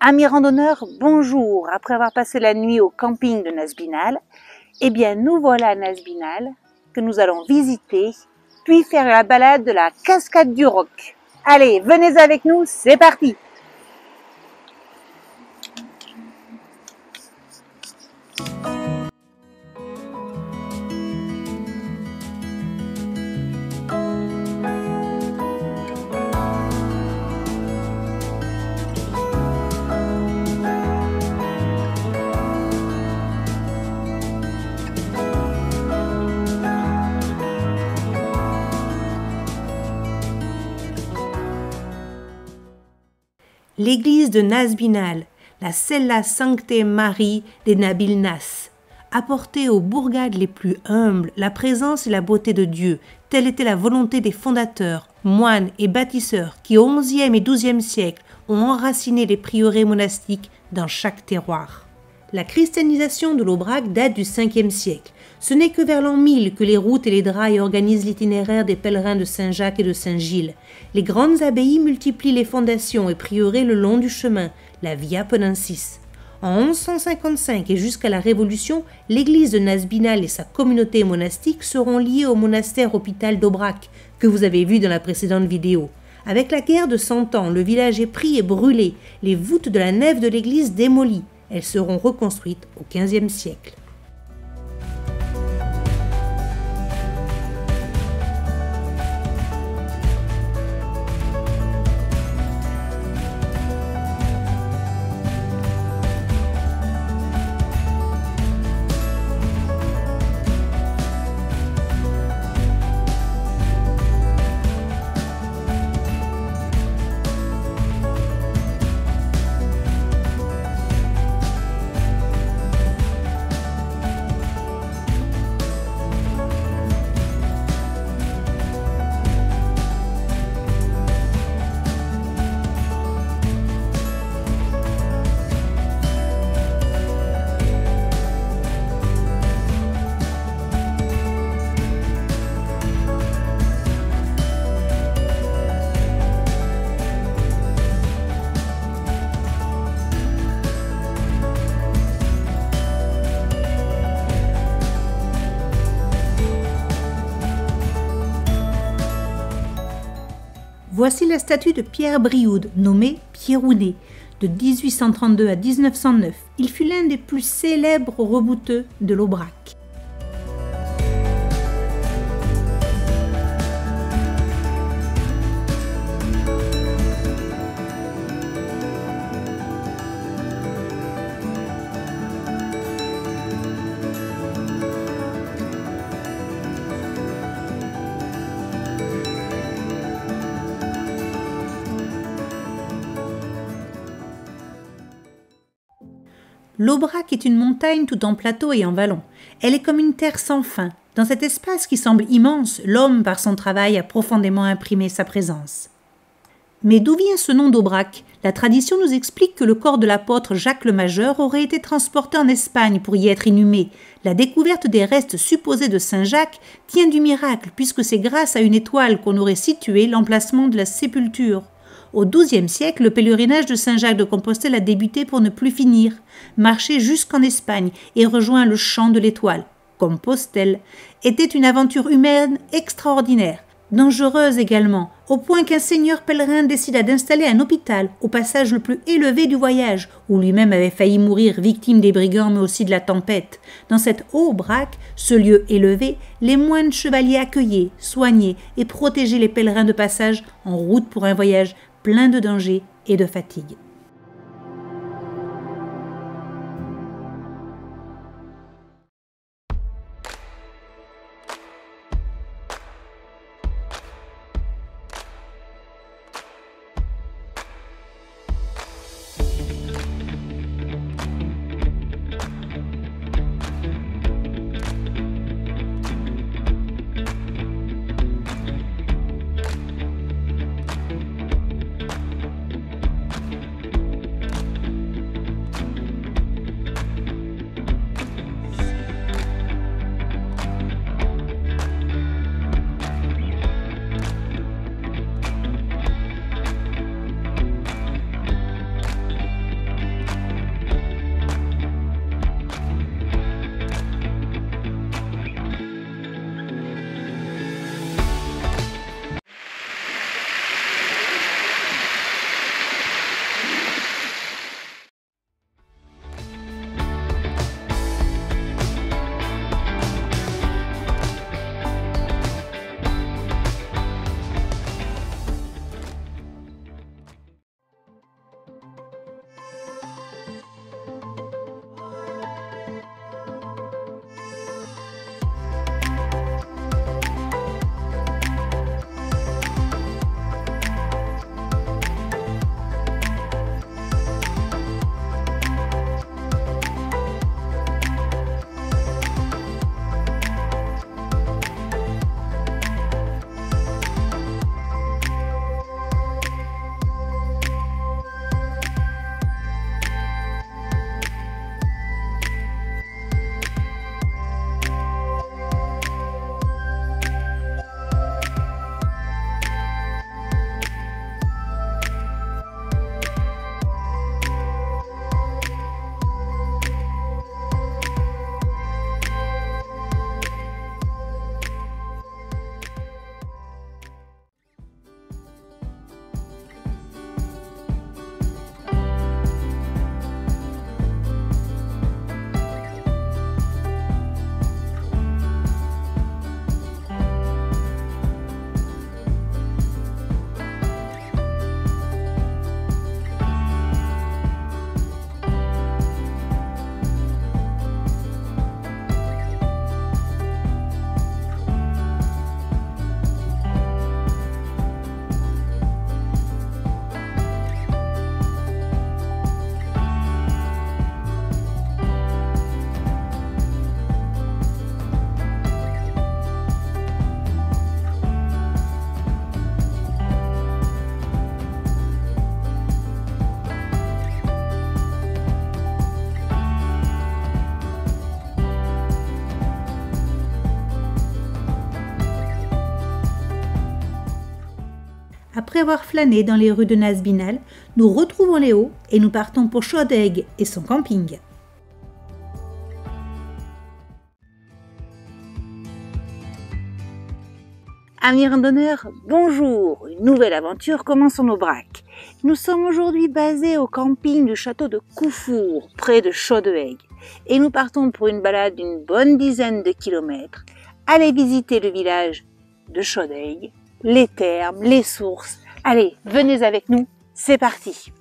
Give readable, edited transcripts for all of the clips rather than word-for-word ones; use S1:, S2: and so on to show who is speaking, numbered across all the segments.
S1: Amis randonneurs, bonjour. Après avoir passé la nuit au camping de Nazbinal, eh bien nous voilà à Nazbinal que nous allons visiter, puis faire la balade de la cascade du Roc. Allez, venez avec nous, c'est parti!
S2: L'église de Nazbinal, la Cella Sanctae Marie de Nabil Nas, apportait aux bourgades les plus humbles la présence et la beauté de Dieu. Telle était la volonté des fondateurs, moines et bâtisseurs qui au XIe et XIIe siècle ont enraciné les prieurés monastiques dans chaque terroir. La christianisation de l'Aubrac date du Ve siècle. Ce n'est que vers l'an 1000 que les routes et les drailles organisent l'itinéraire des pèlerins de Saint-Jacques et de Saint-Gilles. Les grandes abbayes multiplient les fondations et prieurés le long du chemin, la Via Penensis. En 1155 et jusqu'à la Révolution, l'église de Nazbinal et sa communauté monastique seront liées au monastère hôpital d'Aubrac, que vous avez vu dans la précédente vidéo. Avec la guerre de 100 ans, le village est pris et brûlé, les voûtes de la nef de l'église démolies. Elles seront reconstruites au XVe siècle. Voici la statue de Pierre Brioude, nommé Pierrounet, de 1832 à 1909. Il fut l'un des plus célèbres rebouteux de l'Aubrac. L'Aubrac est une montagne tout en plateau et en vallon. Elle est comme une terre sans fin. Dans cet espace qui semble immense, l'homme, par son travail, a profondément imprimé sa présence. Mais d'où vient ce nom d'Aubrac? La tradition nous explique que le corps de l'apôtre Jacques le Majeur aurait été transporté en Espagne pour y être inhumé. La découverte des restes supposés de Saint Jacques tient du miracle, puisque c'est grâce à une étoile qu'on aurait situé l'emplacement de la sépulture. Au XIIe siècle, le pèlerinage de Saint-Jacques de Compostelle a débuté pour ne plus finir, marcher jusqu'en Espagne et rejoint le champ de l'Étoile. Compostelle était une aventure humaine extraordinaire, dangereuse également, au point qu'un seigneur pèlerin décida d'installer un hôpital au passage le plus élevé du voyage, où lui-même avait failli mourir victime des brigands mais aussi de la tempête. Dans cet Aubrac, ce lieu élevé, les moines chevaliers accueillaient, soignaient et protégeaient les pèlerins de passage en route pour un voyage plein de dangers et de fatigue. après avoir flâné dans les rues de Nazbinal, nous retrouvons Léo et nous partons pour Chaudegue et son camping.
S1: Amis randonneurs, bonjour! Une nouvelle aventure commence en Aubrac. Nous sommes aujourd'hui basés au camping du château de Coufour, près de Chaudegue. Et nous partons pour une balade d'une bonne dizaine de kilomètres. Allez visiter le village de Chaudegue, les thermes, les sources. Allez, venez avec nous, c'est parti!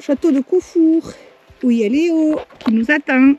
S3: Château de Coufour, où il y a Léo qui nous attend.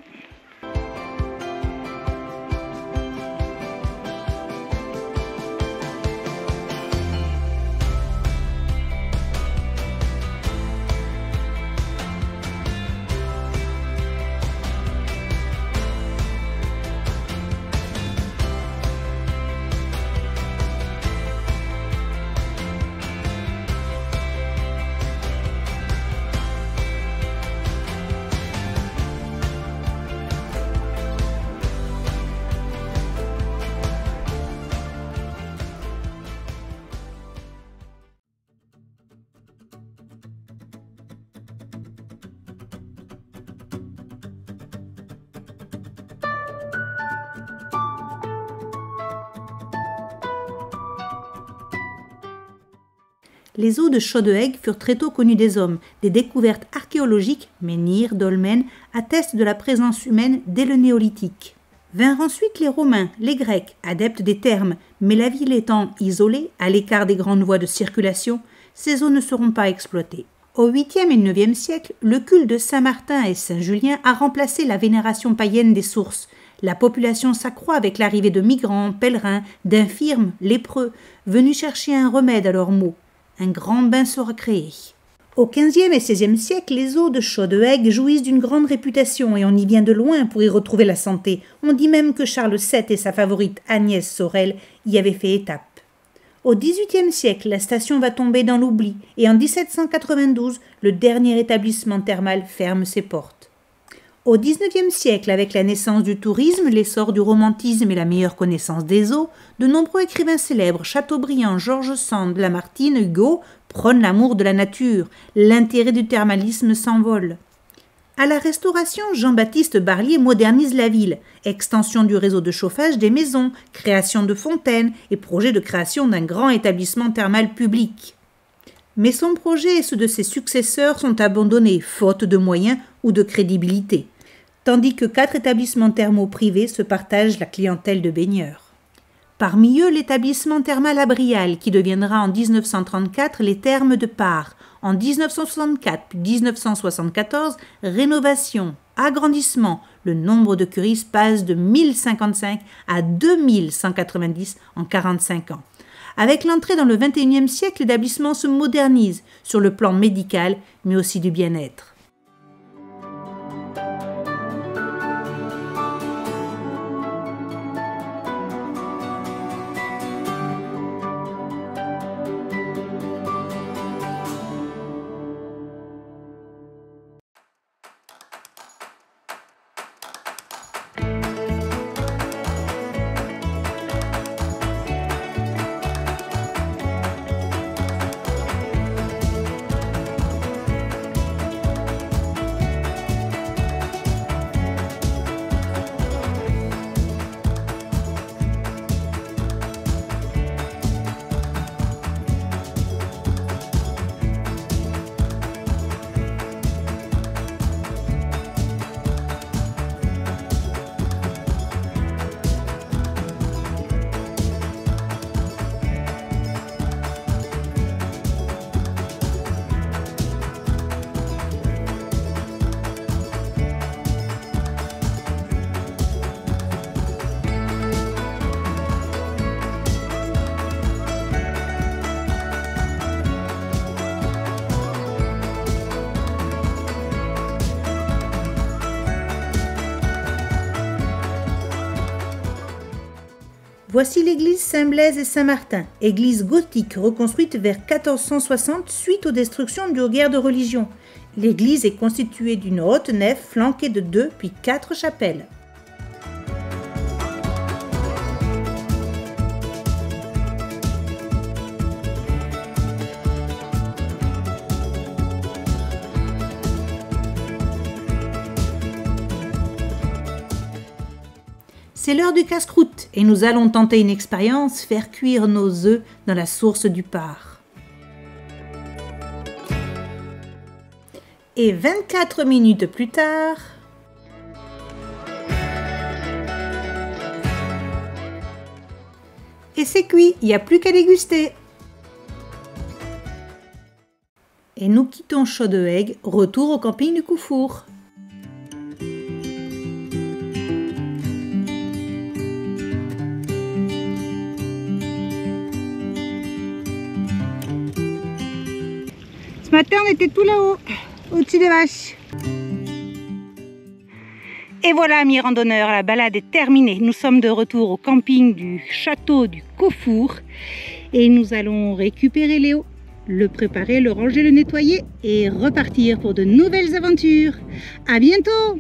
S2: Les eaux de Chaudegue furent très tôt connues des hommes. Des découvertes archéologiques, menhirs, dolmens, attestent de la présence humaine dès le néolithique. Vinrent ensuite les Romains, les Grecs, adeptes des thermes, mais la ville étant isolée, à l'écart des grandes voies de circulation, ces eaux ne seront pas exploitées. Au 8e et 9e siècle, le culte de Saint-Martin et Saint-Julien a remplacé la vénération païenne des sources. La population s'accroît avec l'arrivée de migrants, pèlerins, d'infirmes, lépreux, venus chercher un remède à leurs maux. Un grand bain sera créé. Au XVe et XVIe siècle, les eaux de Chaudegue jouissent d'une grande réputation et on y vient de loin pour y retrouver la santé. On dit même que Charles VII et sa favorite Agnès Sorel y avaient fait étape. Au XVIIIe siècle, la station va tomber dans l'oubli et en 1792, le dernier établissement thermal ferme ses portes. Au XIXe siècle, avec la naissance du tourisme, l'essor du romantisme et la meilleure connaissance des eaux, de nombreux écrivains célèbres, Chateaubriand, George Sand, Lamartine, Hugo, prônent l'amour de la nature. L'intérêt du thermalisme s'envole. À la Restauration, Jean-Baptiste Barlier modernise la ville, extension du réseau de chauffage des maisons, création de fontaines et projet de création d'un grand établissement thermal public. Mais son projet et ceux de ses successeurs sont abandonnés, faute de moyens ou de crédibilité, tandis que 4 établissements thermaux privés se partagent la clientèle de baigneurs. Parmi eux, l'établissement thermal à Brial, qui deviendra en 1934 les Thermes de Par. En 1964 puis 1974, rénovation, agrandissement, le nombre de curistes passe de 1055 à 2190 en 45 ans. Avec l'entrée dans le XXIe siècle, l'établissement se modernise sur le plan médical, mais aussi du bien-être. Voici l'église Saint-Blaise et Saint-Martin, église gothique reconstruite vers 1460 suite aux destructions de guerres de religion. L'église est constituée d'une haute nef flanquée de 2 puis 4 chapelles. C'est l'heure du casse-croûte et nous allons tenter une expérience, faire cuire nos œufs dans la source du Par. Et 24 minutes plus tard, et c'est cuit, il n'y a plus qu'à déguster. Et nous quittons Chaudehaigues, retour au camping du Coufour.
S3: Ce matin, on était tout là-haut, au-dessus des vaches. Et voilà, amis randonneurs, la balade est terminée. Nous sommes de retour au camping du château du Coufour. Et nous allons récupérer Léo, le préparer, le ranger, le nettoyer et repartir pour de nouvelles aventures. À bientôt!